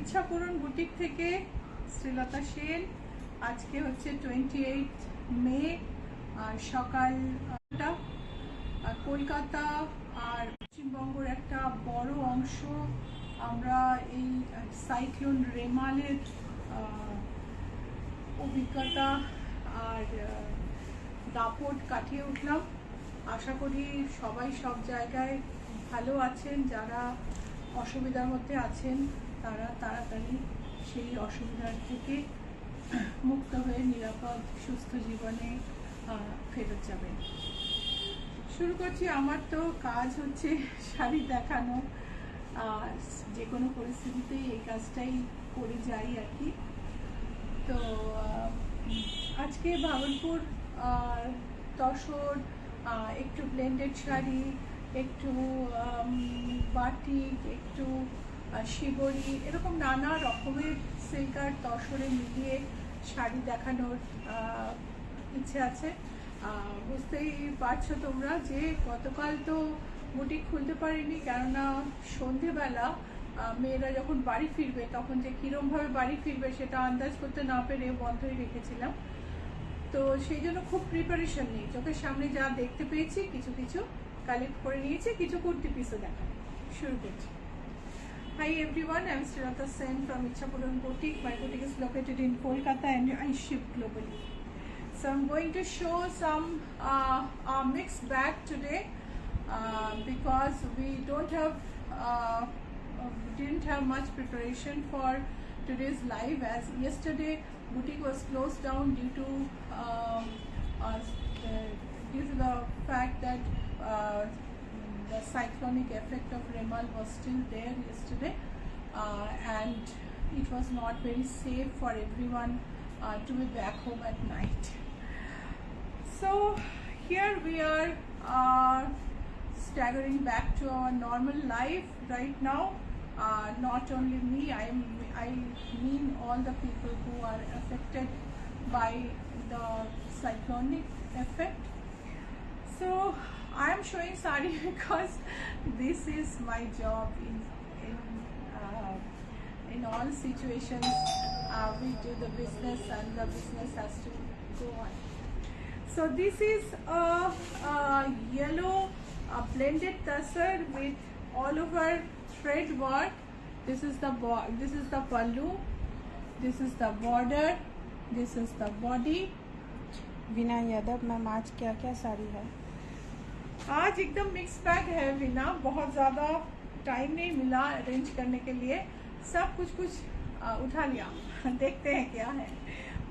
ইচ্ছাপূরণ boutique থেকে শ্রীলতা সেন। আজকে হচ্ছে 28 মে সকাল কলকাতা আর পশ্চিমবঙ্গের একটা বড় অংশ আমরা এই সাইক্লোন রেমালের অভিজ্ঞতা আর দাপট কাটিয়ে উঠলাম। আশা করি সবাই সব জায়গায় ভালো আছেন, যারা অসুবিধার মধ্যে আছেন তারা তাড়াতাড়ি সেই অসুবিধার থেকে মুক্ত হয়ে নিরাপদ সুস্থ জীবনে ফেরত যাবেন। শুরু করছি। আমার তো কাজ হচ্ছে শাড়ি দেখানো, যে কোনো পরিস্থিতিতেই এই কাজটাই করে যাই আর কি। তো আজকে ভাগলপুর তসর, একটু ব্লেন্ডেড শাড়ি, একটু বাটিক, একটু শিবরি, এরকম নানা রকমের সিল্ক আর তসরে মিলিয়ে শাড়ি দেখানোর ইচ্ছে আছে। বুঝতেই পারছো তোমরা যে গতকাল তো বুটিক খুলতে পারিনি, কেননা সন্ধেবেলা মেয়েরা যখন বাড়ি ফিরবে তখন যে কিরমভাবে বাড়ি ফিরবে সেটা আন্দাজ করতে না পেরে বন্ধই রেখেছিলাম। তো সেই জন্য খুব প্রিপারেশন নেই, চোখের সামনে যা দেখতে পেয়েছি কিছু কিছু কালেক্ট করে নিয়েছি, কিছু কুর্তি পিসও দেখাবো। শুরু করছি। Hi everyone, I am Srilata Sen from Ichhapuram Boutique. My boutique is located in Kolkata and I ship globally. So I'm going to show some mixed bag today because we didn't have much preparation for today's live, as yesterday boutique was closed down due to the fact that the cyclonic effect of Remal was still there yesterday, and it was not very safe for everyone to be back home at night. So here we are staggering back to our normal life right now. Not only me, I mean all the people who are affected by the cyclonic effect. So I am showing sari because this is my job in all situations. We do the business and the business has to go on. So this is a yellow blended tussar with all over thread work. This is the pallu, this is the border, this is the body. Veena Yadav ma'am, आज क्या क्या साड़ी है? आज एकदम mix bag है वीना, बहुत ज़्यादा time नहीं मिला अरेंज करने के लिए, सब कुछ उठा लिया। देखते हैं क्या है,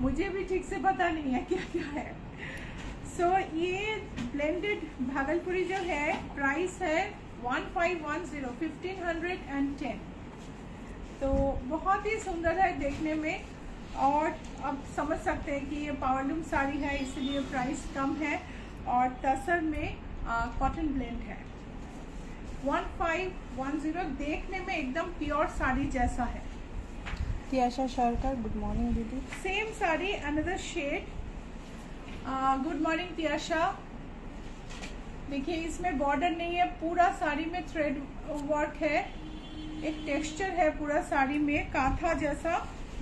मुझे भी ठीक से पता नहीं है क्या क्या है। सो ये ब्लेंडेड भागलपुरी जो है, प्राइस है 1510। तो बहुत ही सुंदर है देखने में, और अब समझ सकते हैं कि ये पावरलूम साड़ी है इसलिए प्राइस कम है, और तसर में कॉटन ब्लेंड है। 1510 देखने में एकदम प्योर साड़ी जैसा है। तियाशा सरकार, गुड मॉर्निंग दीदी। Same sari, another shade. Good morning Tiyasha. देखिए इसमें बॉर्डर नहीं है, पूरा साड़ी में थ्रेड वर्क है, एक टेक्सचर है पूरा साड़ी में कांथा जैसा,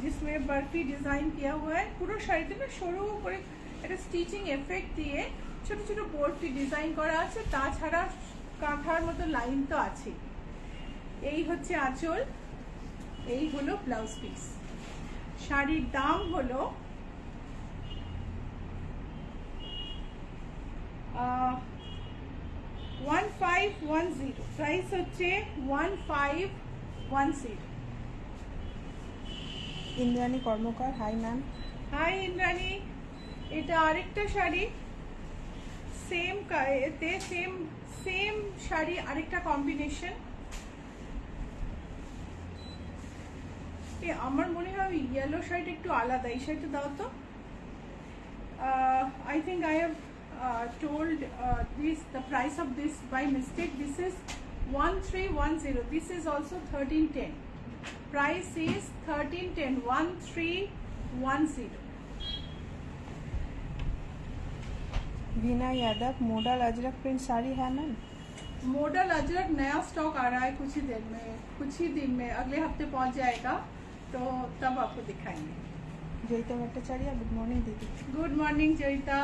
जिसमें बर्फी डिजाइन किया हुआ है। পুরো শাড়িতে না সরু করে একটা স্টিচিং এফেক্ট দিয়ে ছোট ছোট বর্ফি ডিজাইন করা আছে, তাছাড়া কাঁথার মতো লাইন তো আছে। এই হচ্ছে আঁচল, এই হলো ব্লাউজ পিস। শাড়ির দাম হলো 1510, প্রাইস হচ্ছে 1510। ইন্দ্রাণী কর্মকার, হাই ম্যাম। হাই ইন্দ্রাণী, এটা আরেকটা শাড়ি, সেম এতে সেম শাড়ি, আরেকটা কম্বিনেশন। আমার মনে হয় ইয়েলো শাড়িটা একটু আলাদা, এই শাড়িটা দাও তো। I think I have told the price of this by mistake. This is 1310. This is also 1310. Price is 1310, 1310. Veena Yadav, model Ajrak print sari है मैम। मॉडल अजरक नया स्टॉक आ रहा है कुछ ही दिन में, अगले हफ्ते पहुंच जाएगा, तो तब आपको दिखाएंगे। जयिता भट्टाचार्य, गुड मॉर्निंग दीदी। Good morning Jayita.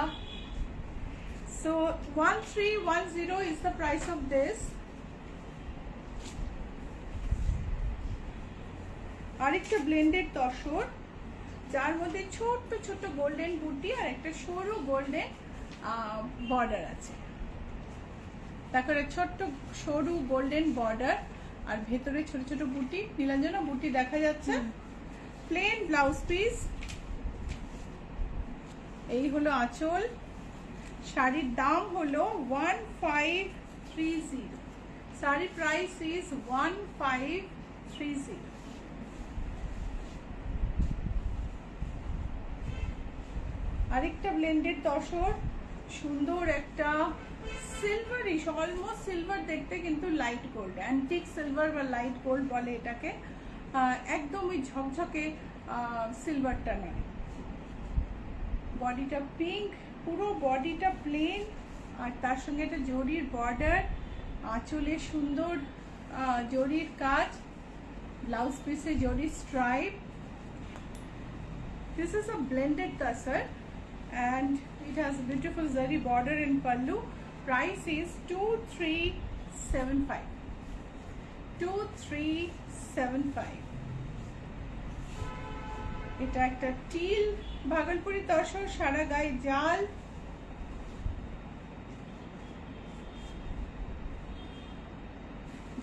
So 1310 is the price of this. আরেকটা ব্লেন্ডেড তসর, যার মধ্যে ছোট্ট ছোট্ট গোল্ডেন বুটি আর একটা সরু গোল্ডেন বর্ডার আছে। তারপরে ছোট্ট সরু গোল্ডেন বর্ডার আর ভেতরে ছোট ছোট বুটি, নীলাঞ্জনা বুটি দেখা যাচ্ছে। প্লেন ব্লাউজ পিস, এই হলো আঁচল। শাড়ির দাম হলো 1530। Sari price is 1530। আরেকটা ব্লেন্ডেড তসর, সুন্দর একটা সিলভারিশ, অলমোস্ট সিলভার দেখতে কিন্তু লাইট গোল্ড, অ্যান্টিক সিলভার বা লাইট গোল্ড বলে এটাকে। একদমই ঝকঝকে সিলভারটা নয়। বডিটা পিঙ্ক, পুরো বডিটা প্লেন, আর তার সঙ্গে একটা জরির বর্ডার, আঁচলে সুন্দর জরির কাজ, ব্লাউজ পিসে জরির stripe. This is a blended tasar and it has a beautiful zari border and pallu. Price is 2375. 2375. এটা একটা টিল ভাগলপুরি তসর, সারা গায়ে জাল।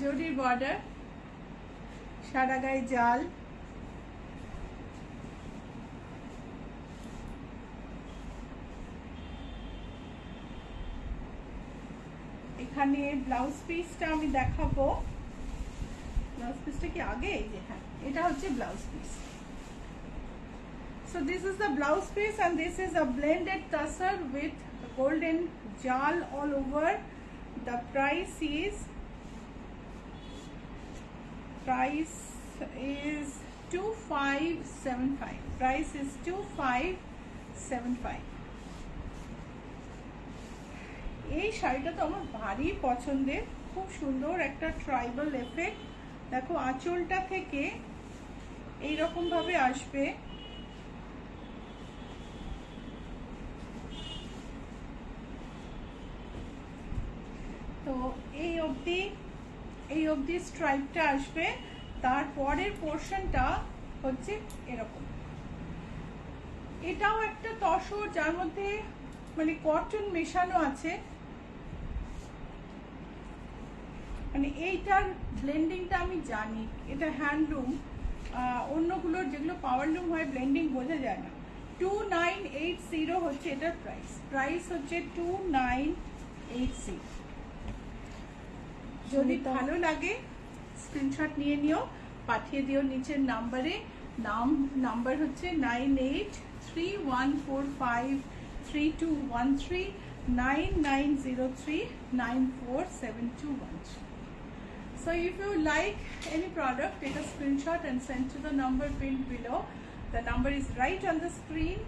জরির বর্ডার, সারা গায়ে জাল। এখানে ব্লাউজ পিসটা আমি দেখাবো। ব্লাউজ পিসটা কি আগে? এই যে, হ্যাঁ, এটা হচ্ছে blouse piece. So this is the blouse piece and this is a blended tassar with golden jal all over. The price is 2575. Price is 2575. এই শাড়িটা তো আমার ভারী পছন্দের, খুব সুন্দর একটা ট্রাইবাল এফেক্ট। দেখো আঁচলটা থেকে এইরকম ভাবে আসবে, তো এই অবধি স্ট্রাইপটা আসবে। তারপরের পোর্শনটা হচ্ছে এরকম। এটাও একটা তসর, যার মধ্যে মানে কটন মেশানো আছে। মানে এইটার ব্লেন্ডিংটা আমি জানি, এটা হ্যান্ডলুম। অন্যগুলোর যেগুলো পাওয়ারলুম হয় ব্লেন্ডিং বোঝা যায় না। 2980 হচ্ছে এটার প্রাইস হচ্ছে 2980। যদি ভালো লাগে স্ক্রিনশট নিয়ে নিও, পাঠিয়ে দিও নিচের নাম্বারে। নাম্বার হচ্ছে 9831453213 9903947213। So if you like any product, take a screenshot and send to the number pinned below. The number is right on the screen,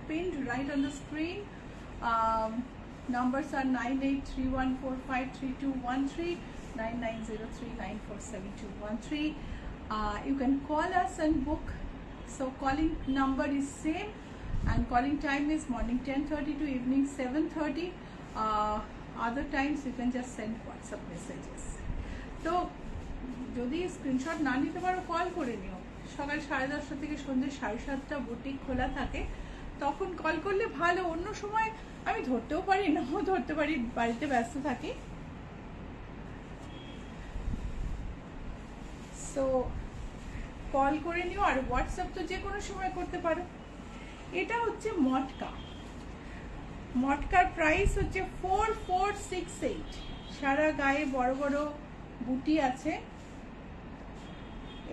pinned right on the screen. Numbers are 9831453213 9903947213. You can call us and book. So calling number is same and calling time is morning 10:30 to evening 7:30. Other times you can just send WhatsApp messages. তো যদি screenshot না নিতে পারো call করে নিও। সকাল 10:30 থেকে সন্ধ্যে 7:30 বুটিক খোলা থাকে, তখন কল করলে ভালো। অন্য সময় আমি ধরতেও পারি, নাও ধরতে পারি, বাড়িতে ব্যস্ত থাকি। সো কল করে নিও, আর হোয়াটসঅ্যাপ তো যে কোনো সময় করতে পারো। এটা হচ্ছে মটকার প্রাইস হচ্ছে 4468। সারা গায়ে বড় বড় বুটি আছে।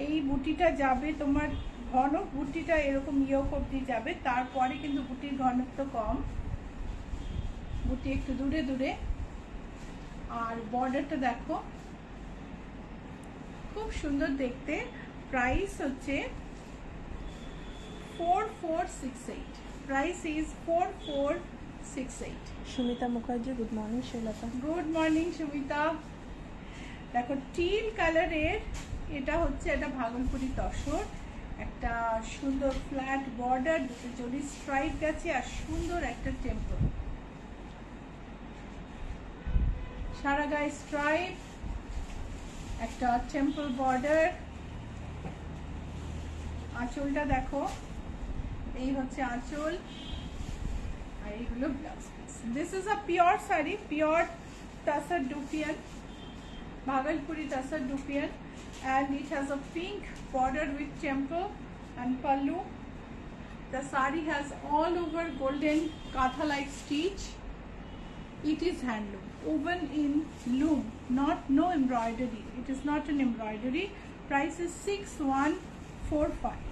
এই বুটিটা যাবে তোমার ঘন, বুটিটা এরকম ইয়োক অবধি যাবে, তারপরে কিন্তু বুটির ঘনত্ব কম, বুটি একটু দূরে দূরে। আর বর্ডারটা দেখো, খুব সুন্দর দেখতে। প্রাইস হচ্ছে 4468। Price is 4468। Sumita Mukherjee, good morning. Srilata, good morning Sumita. দেখো টিল কালারের, এটা হচ্ছে একটা ভাগলপুরি তসর, একটা সুন্দর ফ্ল্যাট বর্ডার, দুটো জরি স্ট্রাইপ গেছে আর সুন্দর একটা টেম্পল, সারা গায়ে স্ট্রাইপ, একটা টেম্পল বর্ডার। আঁচলটা দেখো, এই হচ্ছে আঁচল আর এইগুলো blouse piece. This is a pure sari, pure তাসার dupion, Bhagalpuri Tasar Dupian, and it has a pink border with temple and pallu. The sari has all over golden katha-like stitch. It is handloom, woven in loom, no embroidery. It is not an embroidery. Price is 6145.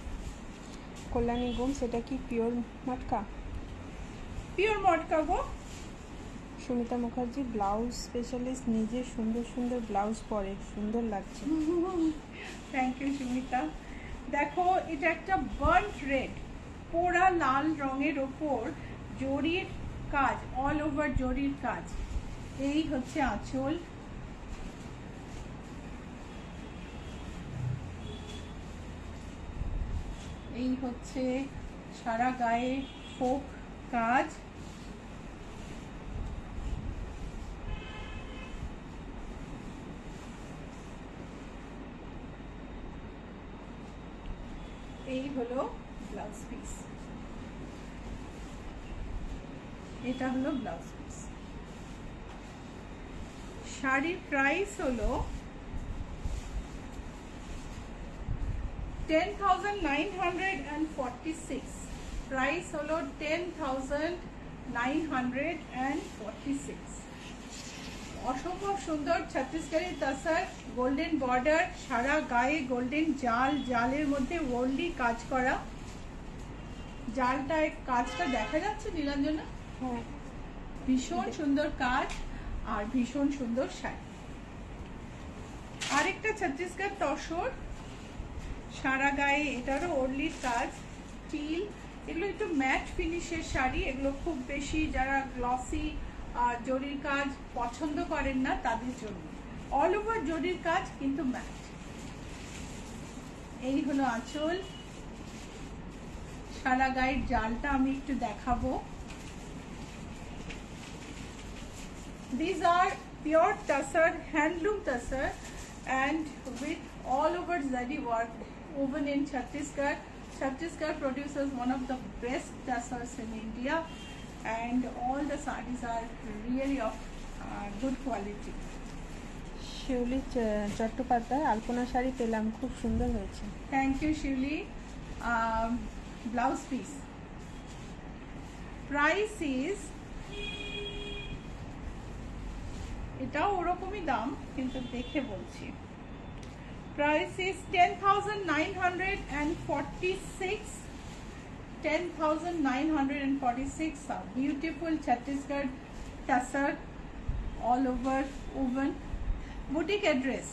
Kalyani গোম সেটা কি pure মটকা? Pure motka go. Sumita Mukherjee blouse specialist, নিজে সুন্দর সুন্দর blouse পরে, সুন্দর লাগছে। Thank you Sumita. দেখো এটা একটা বার্ন্ট রেড, পোড়া লাল রঙের ওপর জরির কাজ, অল ওভার জরির কাজ। এই হচ্ছে আঁচল, এই হচ্ছে সারা গায়ে ফোক কাজ। এই হলো ব্লাউজ পিস, এটা হলো ব্লাউজ পিস। শাড়ির প্রাইস হলো 10,946, প্রাইস হলো 10,946। অসম্ভব সুন্দর ছত্তিশগড়ি তাসার, গোল্ডেন বর্ডার, সারা গায়ে গোল্ডেন জাল, জালের মধ্যে ওয়ার্লি কাজ করা। জালটায় কাজটা দেখা যাচ্ছে নীলাঞ্জনা? হ্যাঁ, ভীষণ সুন্দর কাজ আর ভীষণ সুন্দর শাড়ি। আরেকটা ছত্তিশগড় তসর, সারা গায়ে এটারও ওয়ার্লির কাজ, টিল। এগুলো একটু ম্যাট ফিনিশের শাড়ি, এগুলো খুব বেশি যারা গ্লসি আর জরির কাজ পছন্দ করেন না তাদের জন্য। অল ওভার জরির কাজ কিন্তু ম্যাট। এই হলো আঁচল, সারা গায়ের জালটা আমি একটু দেখাবো। These are pure tassar, handloom tassar, and with all over zari work woven in Chhattisgarh. Chhattisgarh produces one of the best tassars in India, and all the sarees are really of good quality. শিউলি চট্টোপাধ্যায় আলপনা শাড়ি পেলাম, খুব সুন্দর হয়েছে। Thank you, Shivli. Blouse piece. Price is, এটাও ওরকমই দাম কিন্তু দেখে বলছি। Price is 10,946. 10,946. A beautiful Chhattisgarh tassar, all over woven. Boutique address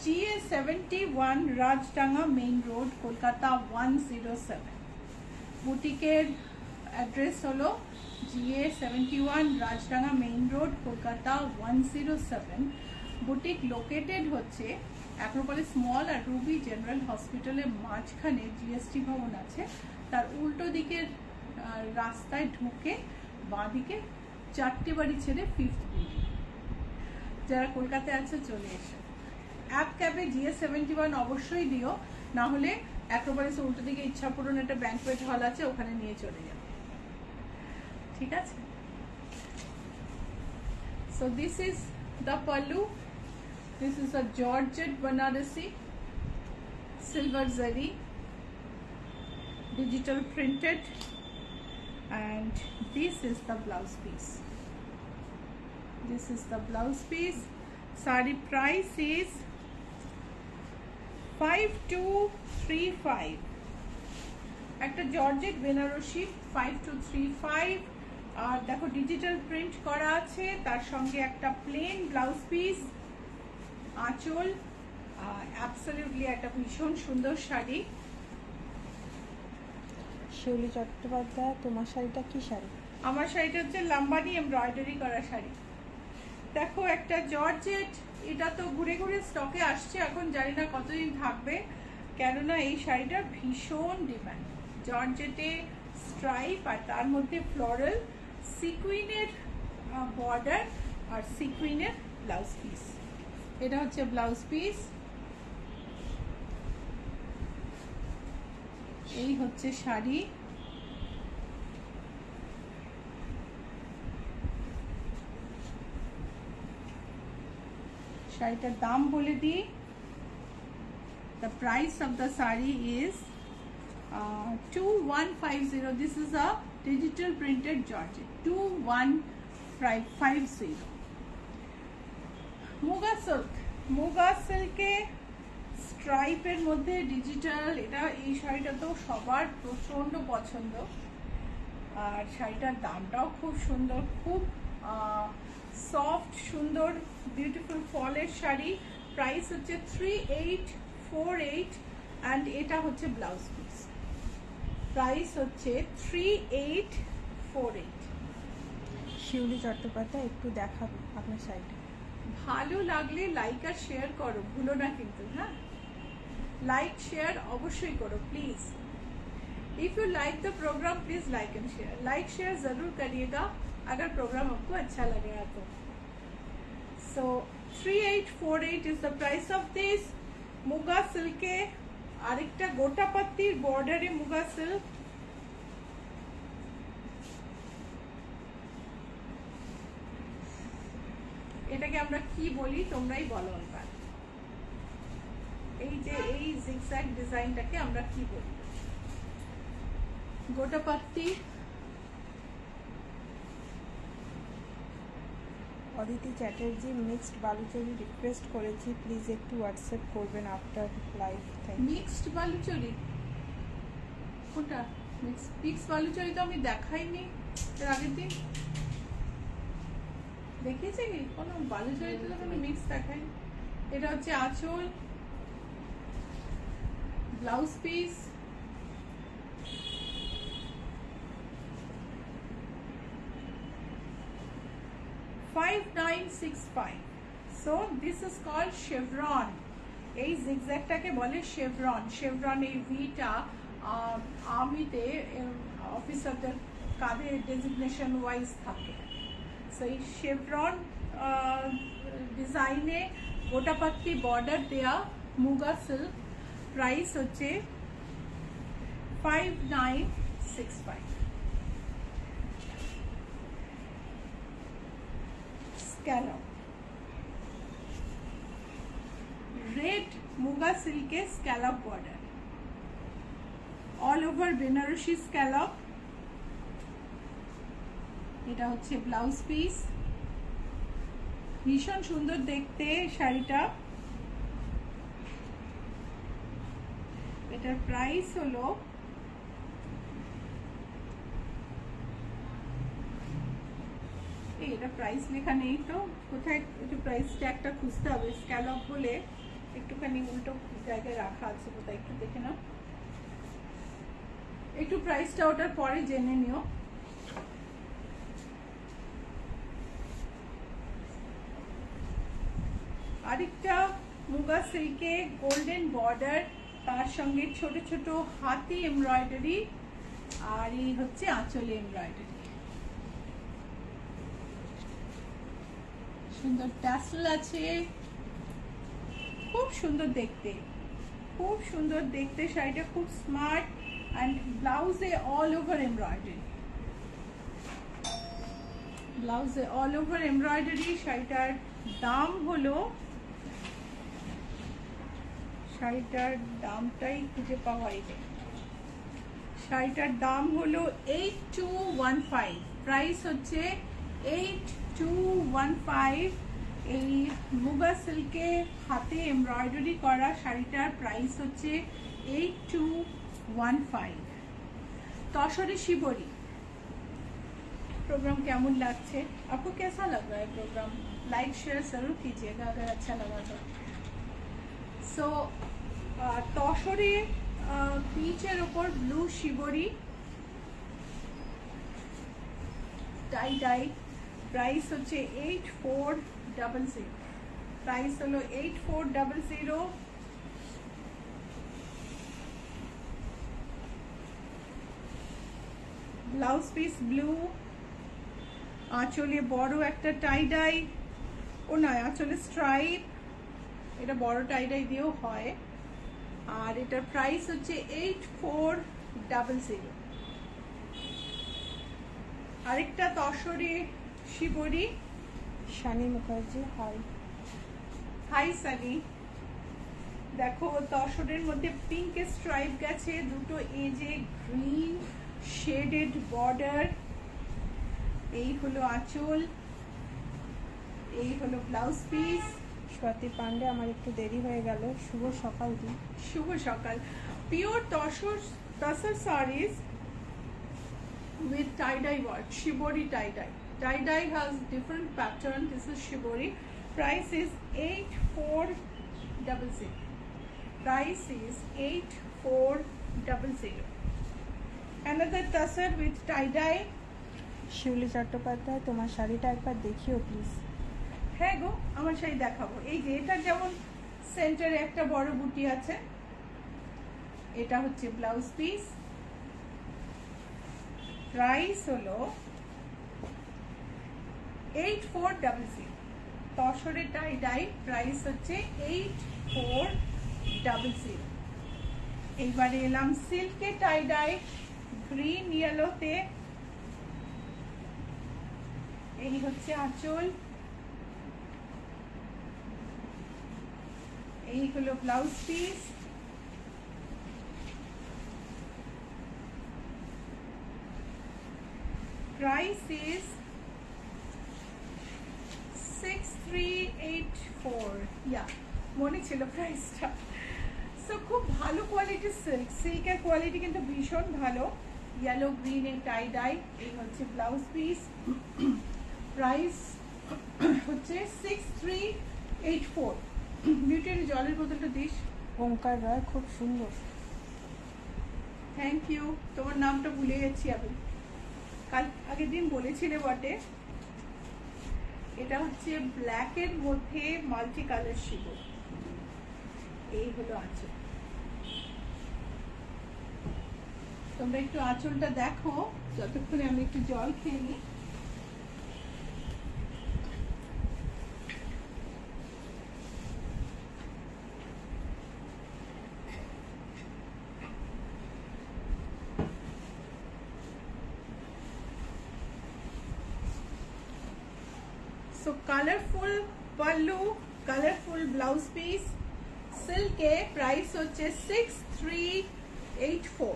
GA71 Rajdanga Main Road, Kolkata 107. Boutique address holo GA71 Rajdanga Main Road, Kolkata 107. Boutique located হচ্ছে Acropolis মল আর Ruby general হসপিটালের মাঝখানে GST ভবন আছে, তার উল্টো দিকের রাস্তায় ঢুকে বাঁদিকে 4টে বাড়ি ছেড়ে 5th বিল্ডিং। যারা কলকাতায় আছে চলে এসো। অ্যাপ ক্যাবে GA71 অবশ্যই দিও, না হলে অ্যাক্রোপলিসের উল্টো দিকে ইচ্ছাপূরণ একটা ব্যাংকুয়েট হল আছে, ওখানে নিয়ে চলে যাবে। ঠিক আছে? So this is the pallu. This is a Georgette Banarasi, silver zari, digital printed, and this is the blouse piece. This is the blouse piece. Sari price is 5235. একটা জর্জেট বেনারসি 5235। আর দেখো ডিজিটাল প্রিন্ট করা আছে, তার সঙ্গে একটা plane blouse piece, আঁচল, absolutely একটা ভীষণ সুন্দর শাড়ি। শিউলি চট্টোপাধ্যায়, তোমার শাড়িটা কি শাড়ি? আমার শাড়িটা হচ্ছে লাম্বানি এমব্রয়ডারি করা শাড়ি। দেখো একটা জর্জেট এটা তো ঘুরে ঘুরে স্টকে আসছে, এখন জানি না কতদিন থাকবে, কেননা এই শাড়িটার ভীষণ ডিমান্ড। জর্জেটে স্ট্রাইপ আর তার মধ্যে ফ্লোরাল সিকুইনের বর্ডার আর সিকুইনের ব্লাউজ পিস। এটা হচ্ছে ব্লাউজ পিস, এই হচ্ছে শাড়ি। শাড়িটার দাম বলে দিই। The price of the sari is 2150. This is a digital printed georgette. 2150. Muga silk, muga সিল্কে স্ট্রাইপের মধ্যে ডিজিটাল, এটা এই শাড়িটা তো সবার প্রচন্ড পছন্দ। আর শাড়িটার দামটাও খুব সুন্দর, খুব সফট সুন্দর বিউটিফুল ফলের শাড়ি। প্রাইস হচ্ছে 3848 অ্যান্ড এটা হচ্ছে ব্লাউজ পিস। প্রাইস হচ্ছে 3848। শিউলি চট্টোপাধ্যায় একটু দেখাবো আপনার শাড়িটা। ভালো লাগলে লাইক আর শেয়ার করো, ভুলো না কিন্তু। হ্যাঁ, লাইক শেয়ার অবশ্যই করো please. If you like the programme please like and share. Like share जरूर करिएगा अगर प्रोग्राम आपको अच्छा लगेगा तो। So 3848 is the price of this muga silk. আরেকটা গোটা পাত্তির বর্ডারে মুগা সিল্ক। এটাকে আমরা কি বলি তোমরাই বলো এবার। এই যে এই জিগজ্যাগ ডিজাইনটাকে আমরা কি বলি? গোটা পাত্তি। অদিতি চ্যাটার্জি মিক্সড বালুচরি রিকোয়েস্ট করেছি, প্লিজ একটু হোয়াটসঅ্যাপ করবেন আফটার লাইভ। মিক্সড বালুচরি কোনটা? মিক্সড বালুচরি তো আমি দেখাইনি এর আগের দিন। দেখিয়েছে কি কোনো বালুচরিতে তো কোনো মিক্স দেখাই। এটা হচ্ছে আঁচল, blouse piece. $5965. So this is called chevron. এই জিগজ্যাগটাকে বলে শেভরন। শেভরন এই ভিটা আর্মিতে অফিসারদের কাঁধে ডেজিগনেশন ওয়াইজ থাকে। সো এই শেভরন ডিজাইনে গোটাপাত্তি বর্ডার দেয়া মুগা সিল্ক। প্রাইস হচ্ছে 5965। স্ক্যালপ, রেড মুগা সিল্কে scallop border, all over Benarasi scallop. এটা হচ্ছে ব্লাউজ পিস, ভীষণ সুন্দর দেখতে শাড়িটা। এটার প্রাইস হলো এটা প্রাইস লেখা নেই তো, কোথায় একটু প্রাইস ট্যাগটা খুঁজতে হবে। স্ক্যালপ বলে একটুখানি উল্টো জায়গায় রাখা আছে কোথায়, একটু দেখে নাও। একটু প্রাইসটা ওটার পরে জেনে নিও। আরেকটা মুগা সিল্কে গোল্ডেন বর্ডার, তার সঙ্গে ছোট ছোট হাতি এমব্রয়ডারি, আর এই হচ্ছে আঁচলে এমব্রয়ডারি। সুন্দর ট্যাসেল আছে, খুব সুন্দর দেখতে, খুব সুন্দর দেখতে শাড়িটা, খুব স্মার্ট। অ্যান্ড ব্লাউজে অল ওভার এমব্রয়ডারি, ব্লাউজে অল ওভার এমব্রয়ডারি। শাড়িটার দাম হলো, শাড়িটার দামটাই খুঁজে পাওয়াই যায়। শাড়িটার দাম হলো 8215। প্রাইস হচ্ছে 8215। এই মুগা সিল্কে হাতে এমব্রয়ডারি করা শাড়িটার প্রাইস হচ্ছে 8215। তসরে শিবরি। प्रोग्राम कैमन लगছে? आपको कैसा लग रहा है प्रोग्राम? लाइक शेयर जरूर कीजिएगा अगर अच्छा लगा तो। सो तसरे पीचर ऊपर blue Shivri tie tie. Price होच्छे 8400। প্রাইস হলো 8400। ব্লাউজ পিস ব্লু, আঁচলে বড় একটা টাই ডাই, ও নয় আঁচলে স্ট্রাইপ, এটা বড় টাই ডাই দিয়েও হয়। আর এটার প্রাইস হচ্ছে 8400। আরেকটা তসরে শিবরি। শানি মুখার্জি, হাই। হাই সানি। দেখো তসরের মধ্যে পিঙ্ক স্ট্রাইপ গেছে, দুটো এজে গ্রিন শেডেড বর্ডার। এই হলো আঁচল, এই হলো ব্লাউজ পিস। স্বাতি পান্ডে, আমার একটু দেরি হয়ে গেল, শুভ সকাল দিন। শুভ সকাল। Pure tussar sarees with tie-dye work, shibori tie-dye. Tie-dye has different pattern. This is shibori. Price is 8400. Price is 8400. Another tasar with tie-dye. শিউলি চট্টোপাধ্যায়, তোমার শাড়িটা একবার দেখিও প্লিজ। হ্যাঁ গো, আমার শাড়ি দেখাবো। এই যে এটা যেমন সেন্টারে একটা বড় বুটি আছে, এটা হচ্ছে ব্লাউজ পিস। প্রাইস হলো 8400। তসরে টাই ডাই, প্রাইস হচ্ছে 8400। এইবারে এলাম সিল্কে টাই ডাই, গ্রিন ইয়েলোতে। এই হচ্ছে আঁচল, এই হলো ব্লাউজ পিস। Price is 6384। ইয়া, মনে ছিল প্রাইসটা। সো খুব ভালো কোয়ালিটির সিল্ক, সিল্কের কোয়ালিটি কিন্তু ভীষণ ভালো। ইয়েলো গ্রিন এর টাই ডাই। এই হচ্ছে ব্লাউজ পিস। প্রাইস হচ্ছে 6384। বিউটির জলের বোতলটা দিস। ওঙ্কার রায়, খুব সুন্দর। Thank you. তোমার নামটা ভুলে গেছি আমি, কাল আগের দিন বলেছিলে বটে। এটা হচ্ছে ব্ল্যাকের মধ্যে মাল্টি কালার শিবর। এই হলো আঁচল। তোমরা একটু আঁচলটা দেখো যতক্ষণে আমি একটু জল খেয়ে নিই। So colorful pallu, colorful blouse piece, silk e price হচ্ছে 6384।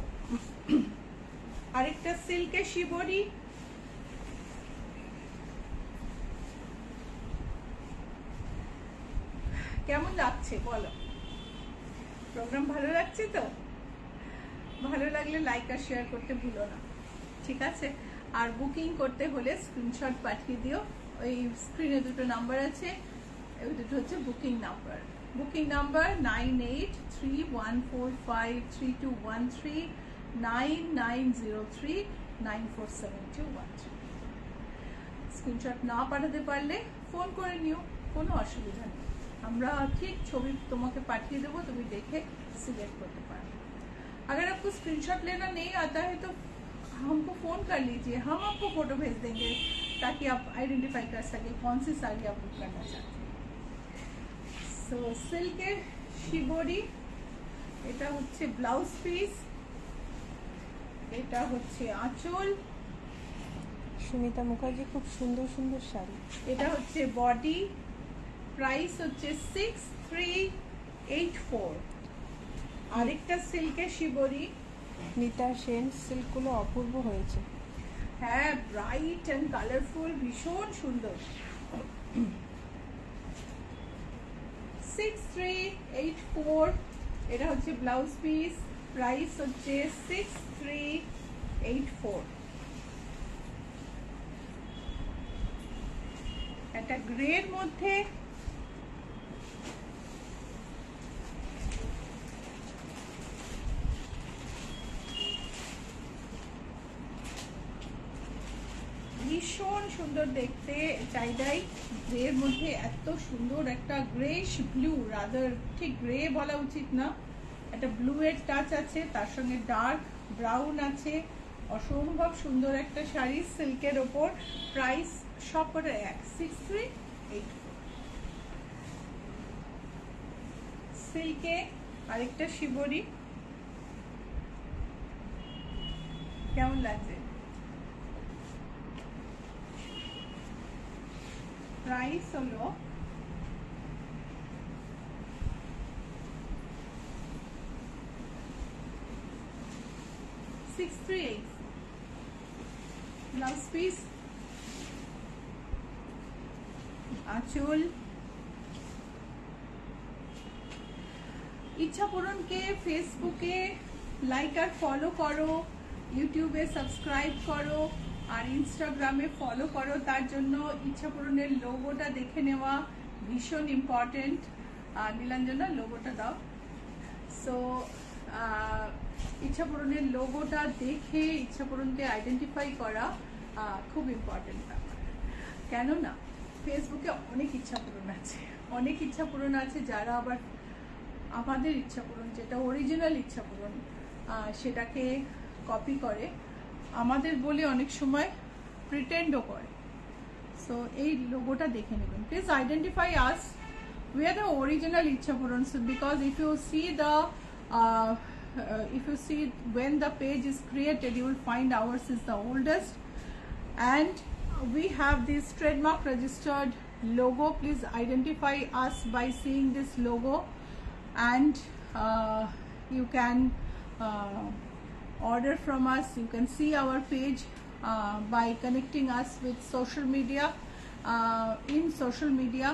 আরেকটা সিল্কে শিবরি। কেমন লাগছে বলো? প্রোগ্রাম ভালো লাগছে তো? ভালো লাগলে লাইক আর শেয়ার করতে ভুলো না, ঠিক আছে? আর বুকিং করতে হলে স্ক্রিনশট পাঠিয়ে দিও। ওই স্ক্রিনে দুটো নাম্বার আছে, ওই দুটো হচ্ছে booking number. Booking number 9831453213, 9903947213। Screenshot না পাঠাতে পারলে ফোন করে নিও, কোনো অসুবিধা নেই। আমরা ঠিক ছবি তোমাকে পাঠিয়ে देवो, তুমি দেখে सिलेक्ट करते पारो। अगर आपको स्क्रीनशॉट लेना नहीं आता है तो हमको फोन कर लीजिए, हम आपको फोटो भेज देंगे ताकि आप आइडेंटिफाई कर सके कौन सी साड़ी आप बुक करना चाहते हैं। सो सिल्के शिबोरी, এটা হচ্ছে ব্লাউজ পিস, এটা হচ্ছে আঁচল। সুমিতা মুখার্জি, খুব সুন্দর সুন্দর শাড়ি। এটা হচ্ছে বডি, প্রাইস হচ্ছে 6384। আরেকটা সিল্কে শিবরি। মিতা সেন, সিল্কগুলো অপূর্ব হয়েছে। হ্যাঁ, ব্রাইট এন্ড কালারফুল, ভীষণ সুন্দর। 6384। এটা হচ্ছে ব্লাউজ পিস, প্রাইস হচ্ছে 6384। একটা গ্রের মধ্যে ভীষণ সুন্দর দেখতে, চাইদাই গ্রের মধ্যে এত সুন্দর একটা গ্রেশ ব্লু, রাদার ঠিক গ্রে বলা উচিত না, একটা ব্লু এর টাচ আছে, তার সঙ্গে ডার্ক ব্রাউন আছে, অসম্ভব সুন্দর একটা শাড়ি সিল্কের ওপর। প্রাইস সব করে 6384। সিল্কে আরেকটা শিবরি, কেমন লাগছে? প্রাইস হলো 638। ব্লাউজ পিস, আঁচল। ইচ্ছা পূরণকে ফেসবুকে লাইক আর ফলো করো, ইউটিউবে সাবস্ক্রাইব করো, আর ইনস্টাগ্রামে ফলো করো। তার জন্য ইচ্ছা পূরণের লোগোটা দেখে নেওয়া ভীষণ ইম্পর্টেন্ট। নীলাঞ্জনা লোগোটা দাও। সো ইচ্ছা পূরণের লোগোটা দেখে ইচ্ছা পূরণকে আইডেন্টিফাই করা খুব ইম্পর্টেন্ট ব্যাপার। কেননা ফেসবুকে অনেক ইচ্ছা পূরণ আছে, অনেক ইচ্ছা পূরণ আছে যারা আবার আমাদের ইচ্ছা পূরণ, যেটা অরিজিনাল ইচ্ছা পূরণ, সেটাকে কপি করে, আমাদের বলে অনেক সময় প্রিটেন্ডও করে। সো এই লোগোটা দেখে নেবেন, please identify us, we are the original ইচ্ছা পূরণ। So because if you see when the page is created, you will find ours is the oldest, and we have this trademark registered logo. Please identify us by seeing this logo, and you can order from us. You can see our page by connecting us with social media. In social media,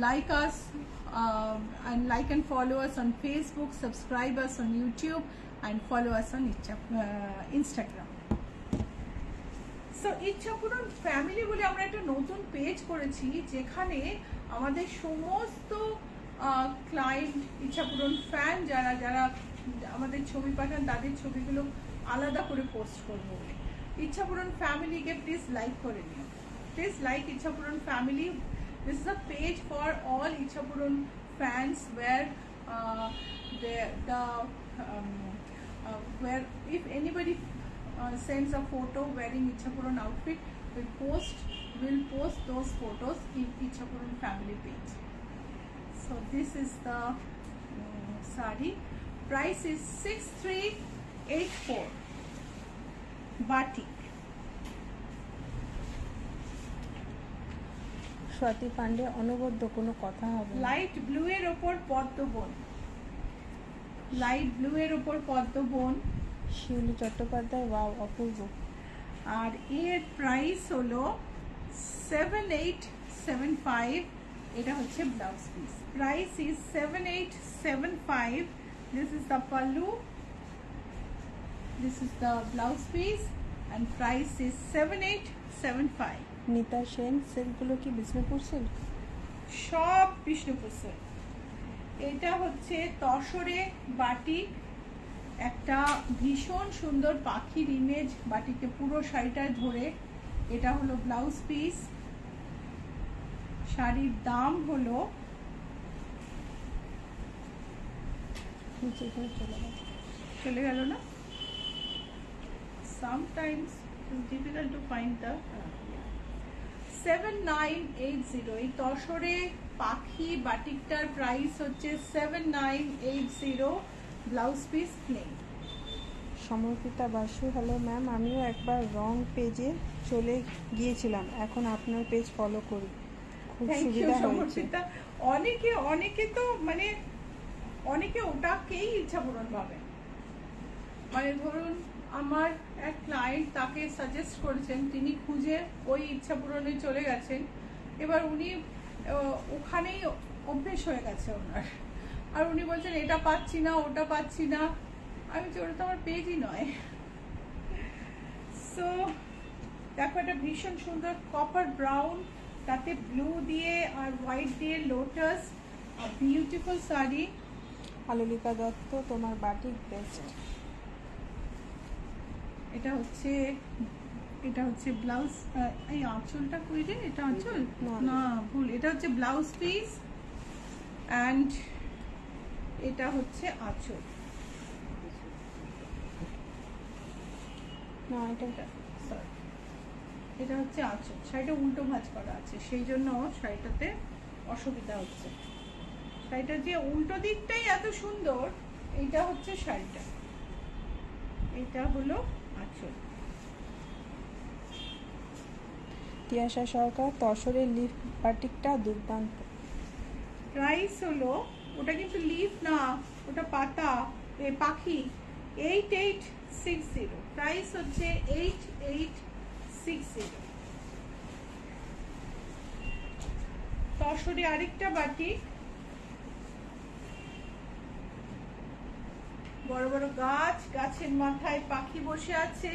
like us and like and follow us on Facebook, subscribe us on YouTube, and follow us on Instagram. So ইচ্ছা পূরণ family বলে আমরা একটা নতুন page করেছি, যেখানে আমাদের সমস্ত ক্লায়েন্ট, ইচ্ছা পূরণ ফ্যান যারা যারা আমাদের ছবি পাঠান, তাদের ছবিগুলো আলাদা করে পোস্ট করবো বলে। ইচ্ছা পূরণ ফ্যামিলিকে প্লিজ লাইক করে নিও, প্লিজ লাইক ইচ্ছা পূরণ family. This is a page for all Ichha Pooran fans where where if anybody sends a photo wearing Ichha Pooran outfit, we'll post those photos in Ichha Pooran family page. So this is the sari. Price is 6384. Batik. Swati Pandey, অনবদ্য কোনো কথা হবে না। Light blue এর ওপর পদ্মবন, light blue এর ওপর পদ্মবন। শিউলি Chattopadhyay, wow অপূর্ব। আর এর প্রাইস হলো 7875। এটা হচ্ছে blouse piece. Price is 7875। This is the pallu, this is the blouse piece, and price is 7875. নিতা সেন, সিল্কগুলো কি বিষ্ণুপুর সিল্ক? সব বিষ্ণুপুর সিল্ক। এটা হচ্ছে তসরে বাটিক, একটা ভীষণ সুন্দর পাখির ইমেজ বাটিকে পুরো শাড়িটা ধরে। এটা হলো ব্লাউজ পিস। শাড়ির দাম হলো চলে গেল না, sometimes it's difficult to find the 7980। এই তসরে পাখি বাটিকটার প্রাইস হচ্ছে 7980। Blouse piece plane. সমর্পিতা বাসু, হ্যালো ম্যাম, আমিও একবার রং পেজে চলে গিয়েছিলাম, এখন আপনার পেজ ফলো করি, খুব সুবিধা হয়েছে। অনেকে তো মানে অনেকে ওটাকেই ইচ্ছা পূরণ পাবে। মানে ধরুন আমার এক ক্লায়েন্ট, তাকে সাজেস্ট করেছেন, তিনি খুঁজে ওই ইচ্ছা পূরণে চলে গেছেন। এবার উনি ওখানেই অভ্যেস হয়ে গেছে ওনার, আর উনি বলছেন এটা পাচ্ছি না, ওটা পাচ্ছি না। আমি বলছি ওটা তো আমার পেজই নয়। সো দেখো, এটা ভীষণ সুন্দর কপার ব্রাউন, তাতে ব্লু দিয়ে আর হোয়াইট দিয়ে লোটাস, বিউটিফুল শাড়ি। আলোলিকা দত্ত, তোমার বাটিক বেস্ট। এটা হচ্ছে এটা হচ্ছে ব্লাউজ, এই আঁচলটা কই রে, এটা আঁচল না। না, ভুল, এটা হচ্ছে ব্লাউজ পিস অ্যান্ড এটা হচ্ছে আঁচল। না এটা Sorry, এটা হচ্ছে আঁচল। শাড়িটা উল্টো ভাঁজ করা আছে, সেই জন্য শাড়িটাতে অসুবিধা হচ্ছে। শাড়িটা যে উল্টো দিকটাই এত সুন্দর, এইটা হচ্ছে শাড়িটা, এটা হলো আঁচল। তিয়াশা সরকার, তসরের লিফ বাটিকটা দুর্দান্ত। প্রাইস হলো, ওটা কিন্তু লিফ না, ওটা পাতা, পাখি। 8860, প্রাইস হচ্ছে 8860। তসরে আরেকটা বাটিক, বড় বড় গাছ, গাছের মাথায় পাখি বসে আছে।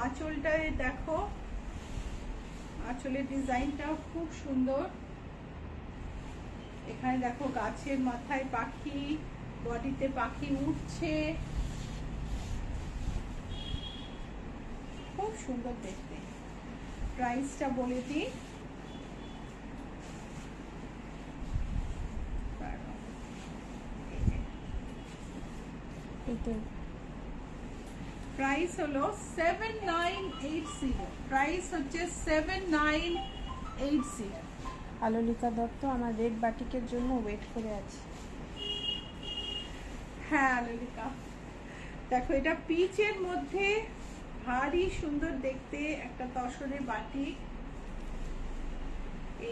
আঁচলটায় দেখো, আঁচলের ডিজাইনটা খুব সুন্দর। এখানে দেখো গাছের মাথায় পাখি, বডিতে পাখি উঠছে, খুব সুন্দর দেখতে। প্রাইসটা বলে দিই, প্রাইস হলো 7980, প্রাইস হচ্ছে 7980। আলোলিকা দত্ত, আমার রেড বাটিকের জন্য ওয়েট করে আছি। হ্যাঁ ললিতা, দেখো এটা পিচের মধ্যে ভারী সুন্দর দেখতে একটা তসরের বাটিক।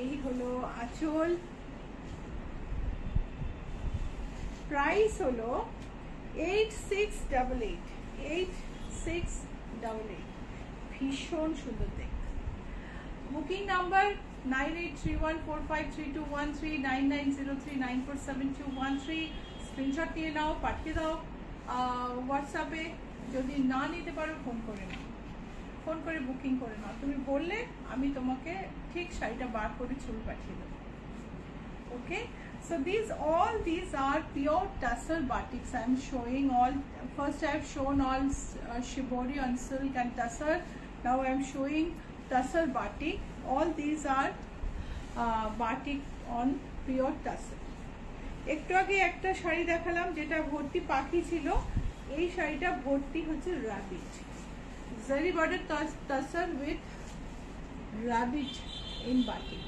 এই হলো আঁচল। প্রাইস হলো 8688, 8688। ভীষণ সুন্দর দেখতে। Booking number 9831453213, 9903947213। স্ক্রিনশট নিয়ে নাও, পাঠিয়ে দাও হোয়াটসঅ্যাপে। যদি না নিতে পারো ফোন করে নাও, ফোন করে বুকিং করে নাও। তুমি বললে আমি তোমাকে ঠিক শাড়িটা বার করে ছবি পাঠিয়ে দেবো। Okay, so all these are pure tussar batiks. I am showing all. First I have shown all shibori on silk and tussar. Now I am showing tussar batik. All these are batik on pure tussar. একটু আগে একটা শাড়ি দেখালাম যেটা ভর্তি পাখি ছিল, এই শাড়িটা ভর্তি হচ্ছে rabbit, zari border tussar with rabbit in batik.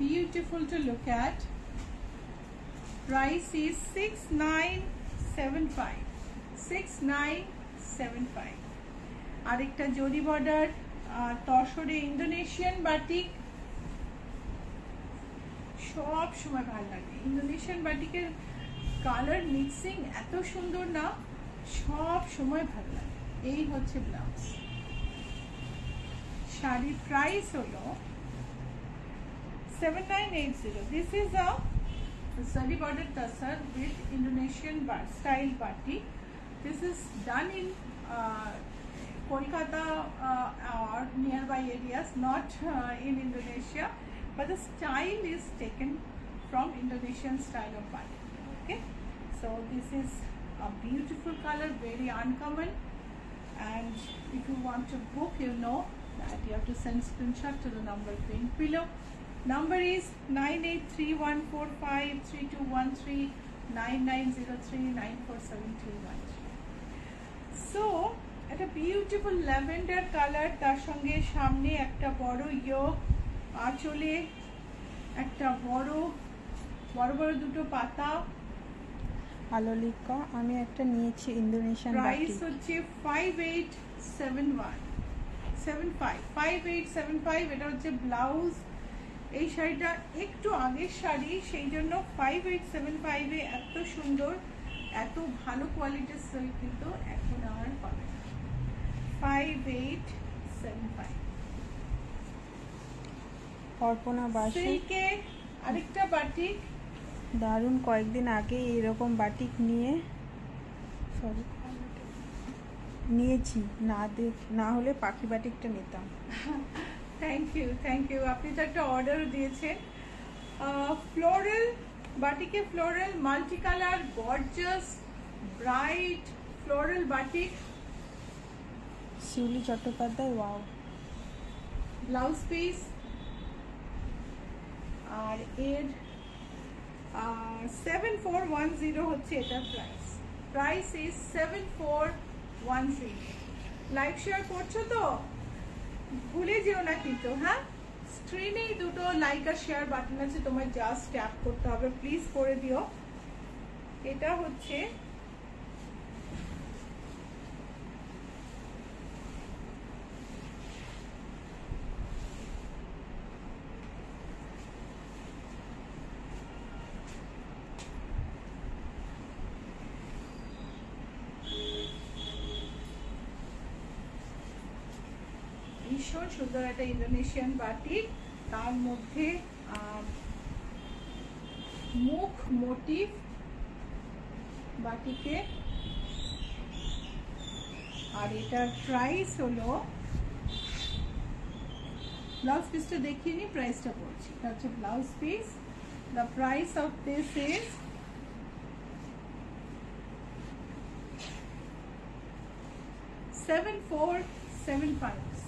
Beautiful to look at. Price is 6975, 6975. আরেকটা জরি বর্ডার তসরে ইন্দোনেশিয়ান বাটিক, সব সময় ভালো লাগে। ইন্দোনেশিয়ান বাটিকের কালার মিক্সিং এত সুন্দর না, সব সময় ভালো লাগে। এই হচ্ছে ব্লাউজ। শাড়ির প্রাইস হলো 7980. This is a zari border tussar with Indonesian style batik. This is done in Kolkata or nearby areas, not in Indonesia, but the style is taken from Indonesian style of batik. Okay, so this is a beautiful color, very uncommon, and if you want to book, you know that you have to send screenshot to the number pinned below. Number is 9831453213, 9903947213. So একটা beautiful lavender colour, তার সঙ্গে সামনে একটা বড় ইয়োক, আঁচলে একটা বড় বড় দুটো পাতা। আলোলিকা, আমি একটা নিয়েছি ইন্দোনেশিয়ান প্রাইস বাটিক। হচ্ছে 5875। এটা হচ্ছে ব্লাউজ। এই শাড়িটা একটু আগের শাড়ি, সেই জন্য 5875 এ এত সুন্দর, এত ভালো কোয়ালিটির সিল্ক কিন্তু এখন আর পাবে না। 5875। অর্পণা বাসু, সিল্কে আরেকটা বাটিক, দারুণ। কয়েকদিন আগে এরকম বাটিক নিয়েছি, না হলে পাখি বাটিকটা নিতাম। Thank you. আপনি তো একটা অর্ডারও দিয়েছেন। ফ্লোরাল বাটিকে, floral multi colour gorgeous bright floral batik, Shiuli Chattopadhyay, wow. Blouse piece, আর এর 7410 হচ্ছে এটার price. Price is 7410। Like share করছো তো, ভুলে যেও না কিন্তু। হ্যাঁ, স্ক্রিনেই দুটো লাইক আর শেয়ার বাটন আছে, তোমার জাস্ট ট্যাপ করতে হবে, প্লিজ করে দিও। এটা হচ্ছে ভীষণ সুন্দর একটা ইন্দোনেশিয়ান বাটিক, তার মধ্যে মুখ মোটিভ বাটিকে। আর এটার প্রাইস হলো, ব্লাউজ পিসটা দেখিয়ে নি, প্রাইসটা বলছি। এটা হচ্ছে blouse piece. The price of this is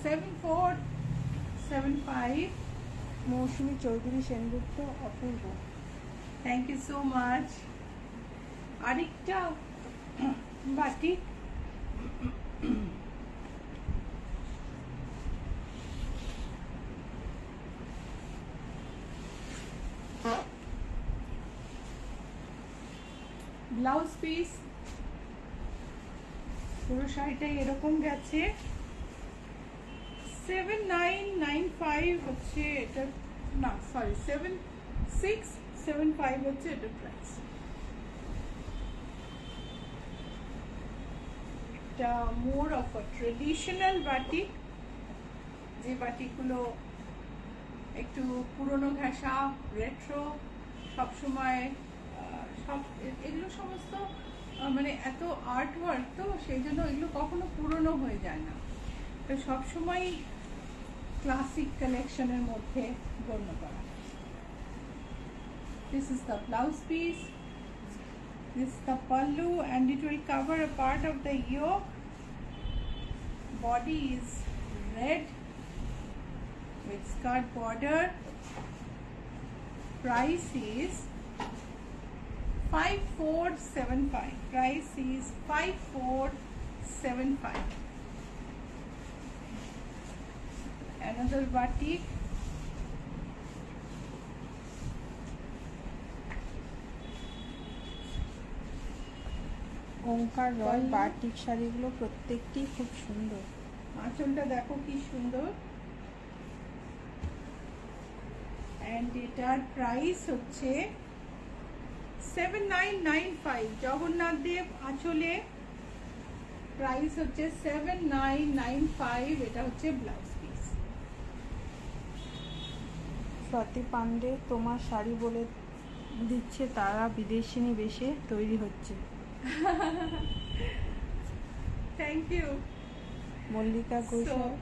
7475। Mousumi Chowdhury Sengupta, অপূর্ব। Thank you so much. আরেকটা বাটিক, ব্লাউজ পিস, পুরো শাড়িটাই এরকম গেছে। 7995 হচ্ছে এটা, না সরি 7675 হচ্ছে এটা প্রাইস। এটা more of a traditional batik, যে বাটিকগুলো একটু পুরনো ঘেঁষা, রেট্রো, সবসময় সব এগুলো সমস্ত মানে এত আর্ট ওয়ার্ক, তো সেই জন্য এগুলো কখনো পুরনো হয়ে যায় না, তো সবসময় ক্লাসিক কালেকশনের মধ্যে গণ্য করা। This is the blouse piece, this is the pallu, and it will cover a part of the yoke. Body is red with skirt border. Price is 5475. Price is 5475. Another batik, Onkar Roy batik শাড়িগুলো প্রত্যেকটি খুব সুন্দর। আঁচলটা দেখো কি সুন্দর। And এটার price হচ্ছে 7995। জগন্নাথ দেব আঁচলে, প্রাইস হচ্ছে 7995। এটা হচ্ছে ব্লাউজ পিস। স্বাতি পান্ডে, তোমার শাড়ি বলে দিচ্ছে তারা বিদেশিনী বেশে তৈরি হচ্ছে। Thank you Mallika Ghoshal,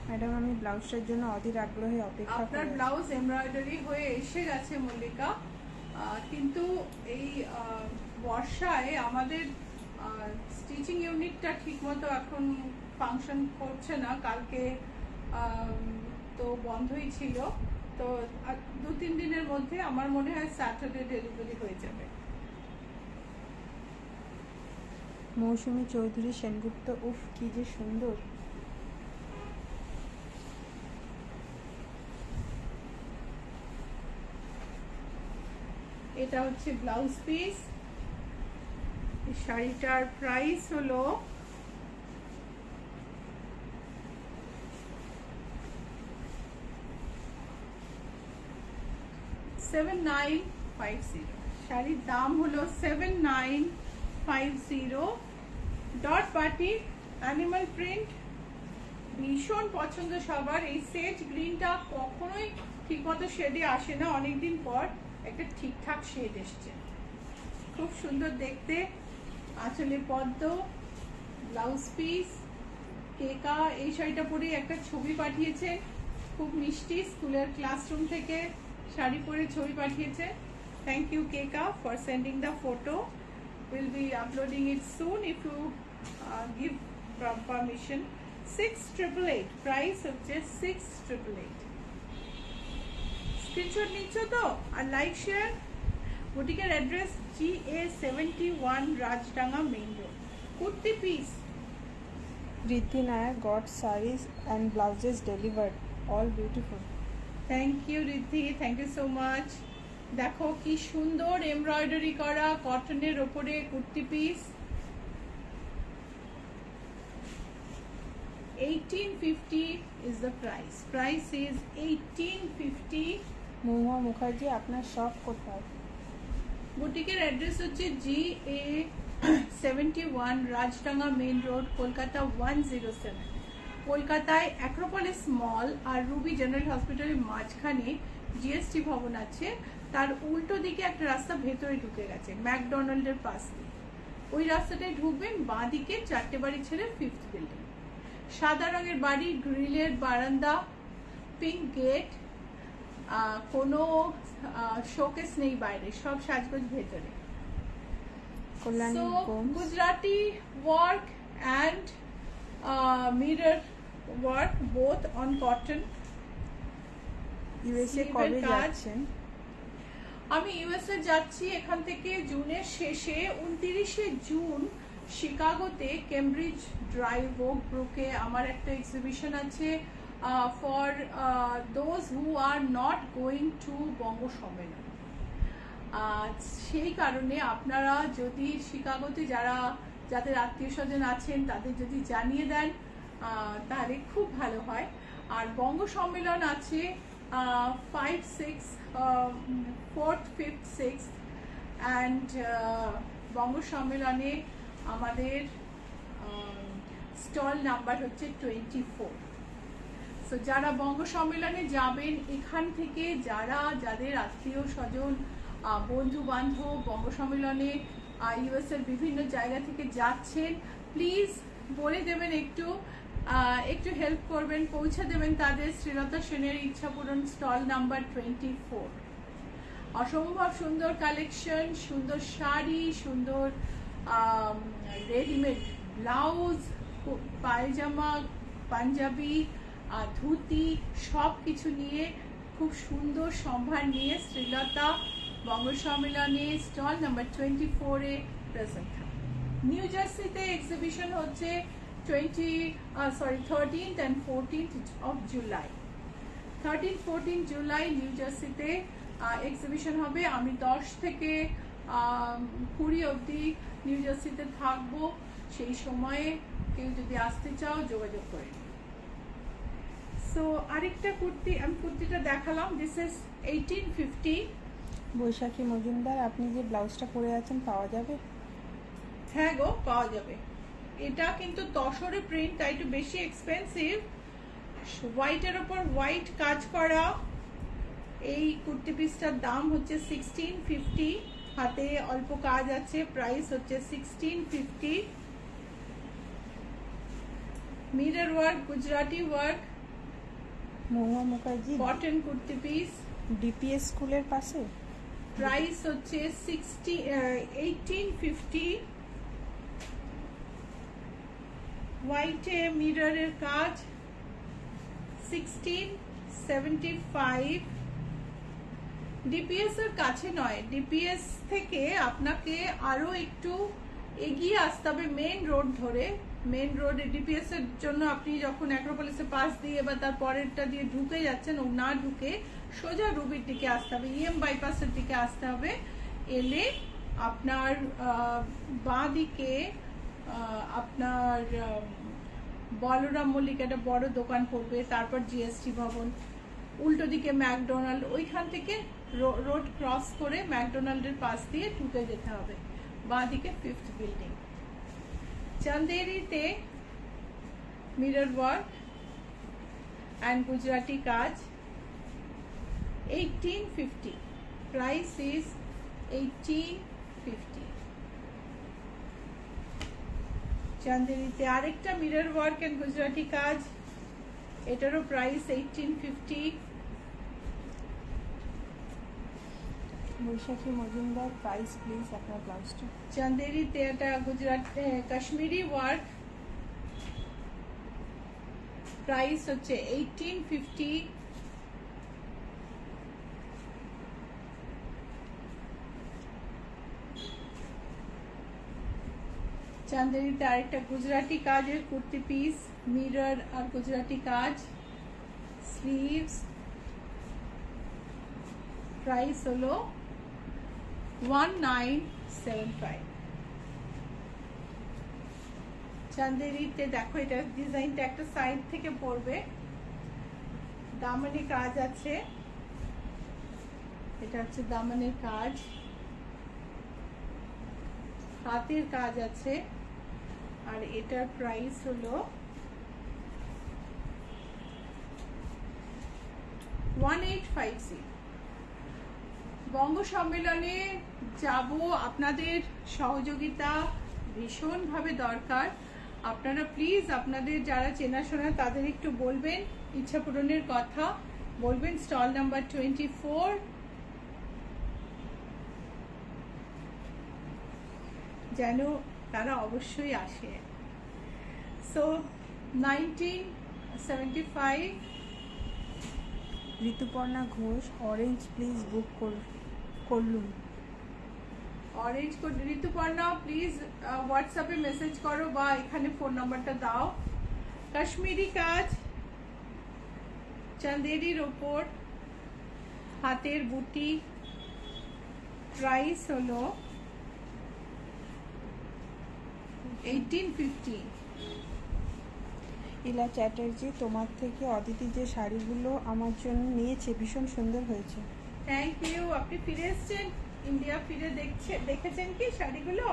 madam আমি ব্লাউজটার জন্য অধীর আগ্রহে অপেক্ষা আপনার করি। ব্লাউজ এমব্রয়ডারি হয়ে এসে গেছে মল্লিকা, কিন্তু এই বর্ষায় আমাদের স্টিচিং ইউনিটটা ঠিকমতো এখন ফাংশন করছে না। কালকে তো বন্ধই ছিল, তো 2-3 দিনের মধ্যে আমার মনে হয় স্যাটারডে ডেলিভারি হয়ে যাবে। মৌসুমী চৌধুরী সেনগুপ্ত, উফ কি যে সুন্দর। এটা হচ্ছে ব্লাউজ পিস। শাড়িটার প্রাইস হলো 7950। শাড়ির দাম হলো 7950। ডট বাটিক, অ্যানিমাল প্রিন্ট, ভীষণ পছন্দ সবার। এই সেজ গ্রিনটা কখনোই ঠিকমতো শেডে আসে না, অনেকদিন পর একটা ঠিকঠাক শেড এসছে, খুব সুন্দর দেখতে। আঁচলে পদ্ম, ব্লাউজ পিস। কেকা এই শাড়িটা পরে একটা ছবি পাঠিয়েছে, খুব মিষ্টি, স্কুলের ক্লাসরুম থেকে শাড়ি পরে ছবি পাঠিয়েছে। Thank you Keka for sending the photo. We'll be uploading it soon if you give permission. 6888 price হচ্ছে 6888। স্ক্রিনশট নিচ্ছ তো আর লাইক শেয়ার। বুটিকের address GA71 Rajdanga main road. Kurti piece Riddhi Nayak got sarees and blouses delivered, all beautiful. Thank you Riddhi, thank you so much. দেখো কি সুন্দর embroidery করা কটনের ওপরে kurti piece. 1850 is the price. Price is 1850. Mahua Mukherjee, আপনার শপ কোথায়? বুটিকের অ্যাড্রেস হচ্ছে GA71 Rajdanga main road, Kolkata 107। কলকাতায় অ্যাক্রোপলিস মল আর রুবি জেনারেল হসপিটালের মাঝখানে জিএসটি ভবন আছে, তার উল্টো দিকে একটা রাস্তা ভেতরে ঢুকে গেছে ম্যাকডোনাল্ডের পাশ দিয়ে। ওই রাস্তাটায় ঢুকবেন, বাঁ দিকে 4টে বাড়ি ছেড়ে 5th বিল্ডিং। সাদা রঙের বাড়ি, গ্রিলের বারান্দা, পিঙ্ক গেট, কোনো শোকেস নেই বাইরে, সব সাজগোজ ভেতরে। Kalyani So, Gomes. Gujarati work and mirror work both on cotton. USA sleeve কবে এর কাজ। যাচ্ছেন? আমি ইউএসএ যাচ্ছি এখান থেকে জুনের শেষে। 29শে জুন শিকাগোতে কেমব্রিজ ড্রাইভ ওক ব্রুকে আমার একটা এক্সিবিশন আছে for those who are not going to Banga Sammelan. সেই কারণে আপনারা যদি শিকাগোতে যাদের আত্মীয় স্বজন আছেন তাদের যদি জানিয়ে দেন তাহলে খুব ভালো হয়। আর বঙ্গ সম্মেলন আছে 5, 6, 4th, 5th, 6th অ্যান্ড বঙ্গ সম্মেলনে আমাদের স্টল নাম্বার হচ্ছে 24। সো যারা বঙ্গ সম্মেলনে যাবেন এখান থেকে, যাদের আত্মীয় স্বজন বন্ধু বান্ধব বঙ্গ সম্মেলনে ইউএসএর বিভিন্ন জায়গা থেকে যাচ্ছেন, প্লিজ বলে দেবেন, একটু হেল্প করবেন, পৌঁছে দেবেন তাদের শ্রীলতা সেনের ইচ্ছাপূরণ স্টল নাম্বার 24। অসম্ভব সুন্দর কালেকশন, সুন্দর শাড়ি, সুন্দর রেডিমেড ব্লাউজ, পায়জামা, পাঞ্জাবি, ধুতি, সব কিছু নিয়ে খুব সুন্দর সম্ভার নিয়ে শ্রীলতা বঙ্গ সম্মেলনে স্টল নাম্বার 24-এ প্রেজেন্ট থাকে। নিউ জার্সিতে এক্সিবিশন হচ্ছে 13th and 14th of July। 13-14 July new জার্সিতে এক্সিবিশন হবে। আমি 10 থেকে 20 অবধি নিউ জার্সিতে থাকবো। সেই সময়ে কেউ যদি আসতে চাও যোগাযোগ করে। সো আরেকটা কুর্তি, আমি কুর্তিটা দেখালাম, দিস ইজ 1850। বৈশাখী মজুমদার, আপনি যে ব্লাউজটা পরে আছেন পাওয়া যাবে? হ্যাঁ গো, পাওয়া যাবে। এটা কিন্তু তসরে প্রিন্ট, তাই একটু বেশি এক্সপেন্সিভ। হোয়াইটের ওপর হোয়াইট কাজ করা এই কুর্তি পিসটার দাম হচ্ছে 1650। হাতে অল্প কাজ আছে, প্রাইস হচ্ছে 1650। Mirror work, Gujarati work, Mahua Mukherjee, cotton kurti piece. DPS স্কুলের পাশে। প্রাইস হচ্ছে 1850। হোয়াইটে মিররের কাজ 1675। ডিপিএস এর কাছে নয়, ডিপিএস থেকে আপনাকে আরো একটু এগিয়ে আসতে হবে মেন রোড ধরে। মেন রোডে ডিপিএস এর জন্য আপনি যখন অ্যাক্রোপলিসের পাশ দিয়ে বা তার পরেরটা দিয়ে ঢুকে যাচ্ছেন, ও না ঢুকে সোজা রুবির দিকে আসতে হবে, ইএম বাইপাসের দিকে আসতে হবে। এলে আপনার বাঁ দিকে আপনার বলরাম মল্লিক একটা বড় দোকান পড়বে, তারপর জিএসটি ভবন, উল্টো দিকে ম্যাকডোনাল্ড, ওইখান থেকে রোড ক্রস করে ম্যাকডোনাল্ডের পাশ দিয়ে ঢুকে যেতে হবে, বাঁ দিকে 5th বিল্ডিং। চান্দেরিতে মিরর ওয়ার্ক অ্যান্ড গুজরাটি কাজ 1850। Price is 1850। চান্দেরিতে আরেকটা মিরর ওয়ার্ক এন্ড গুজরাটি কাজ, এটারও price 1850। Baishakhi Majumdar, price please আপনার ব্লাউজটা। চান্দেরিতে এটা গুজরাট কাশ্মীরি ওয়ার্ক, প্রাইস হচ্ছে 1850। চান্দেরিতে আরেকটা গুজরাটি কাজের কুর্তি পিস, মিরর আর গুজরাটি কাজ, স্লিভস, প্রাইস হলো 1975। চান্দেরিতে দেখো এটা ডিজাইনটা একটা সাইড থেকে পড়বে, দামানে কাজ আছে, এটা হচ্ছে দামানের কাজ, হাতের কাজ আছে, আর এটার প্রাইস হলো 1850। বঙ্গ সম্মেলনে যাব, আপনাদের সহযোগিতা ভীষণভাবে দরকার। আপনারা প্লিজ আপনাদের যারা চেনাশোনা তাদের একটু বলবেন, ইচ্ছা পূরণের কথা বলবেন। স্টল নাম্বার 24, যেন তারা অবশ্যই আসে। So 1975। Rituparna Ghosh, orange please book করলুম। অরেঞ্জ কোড ঋতুপর্ণা প্লিজ হোয়াটসঅ্যাপে মেসেজ করো বা এখানে ফোন নাম্বারটা দাও। কাশ্মীরি কাজ, চান্দেরির ওপর হাতের বুটি, প্রাইস হলো 1850। ইলা চ্যাটার্জি, তোমার থেকে অদিতি যে শাড়িগুলো আমার জন্য নিয়েছে ভীষণ সুন্দর হয়েছে। Thank you. আপনি ফিরে এসেছেন ইন্ডিয়া, ফিরে দেখেছেন কি শাড়িগুলো?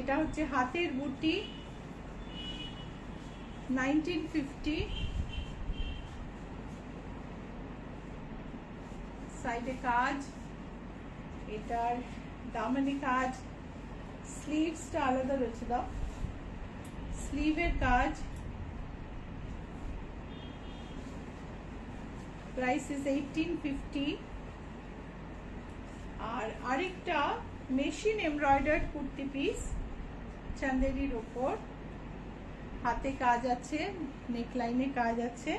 এটা হচ্ছে হাতের বুটি, 1950। সাইডে কাজ, এটার দামানে কাজ, স্লিভসটা আলাদা রয়েছে, দাও, স্লিভের কাজ, প্রাইস ইজ 1850। আর আরেকটা মেশিন এমব্রয়ডার্ড কুর্তি পিস, চান্দেরির ওপর, হাতে কাজ আছে, নেকলাইনে কাজ আছে,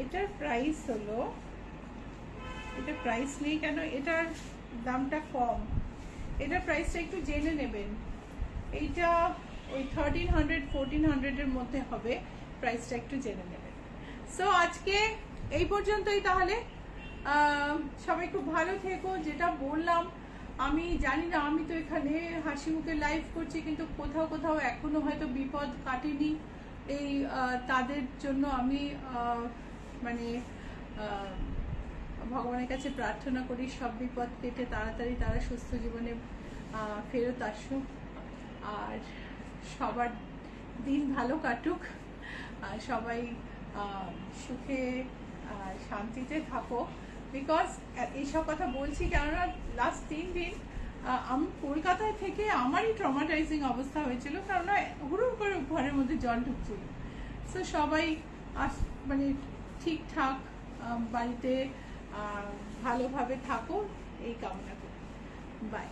এটার প্রাইস হলো, এটা প্রাইস নেই কেন, এটার দামটা কম, এটার প্রাইসটা একটু জেনে নেবেন। এইটা ওই 1300-1400 এর মধ্যে হবে, প্রাইসটা একটু জেনে নেবেন। সো আজকে এই পর্যন্তই তাহলে। সবাই খুব ভালো থেকো। যেটা বললাম, আমি জানি না, আমি তো এখানে হাসি মুখে লাইভ করছি, কিন্তু কোথাও কোথাও এখনো হয়তো বিপদ কাটেনি। এই তাদের জন্য আমি মানে ভগবানের কাছে প্রার্থনা করি সব বিপদ কেটে তাড়াতাড়ি তারা সুস্থ জীবনে ফেরত আসুক, আর সবার দিন ভালো কাটুক, আর সবাই সুখে শান্তিতে থাকো। বিকজ এইসব কথা বলছি কেননা লাস্ট 3 দিন আমি কলকাতায় থেকে আমারই ট্রমাটাইজিং অবস্থা হয়েছিল, কেননা হুড়ুর করে ঘরের মধ্যে জল ঢুকছিল। সো সবাই মানে ঠিকঠাক বাড়িতে ভালোভাবে থাকো এই কামনা করি। বাই।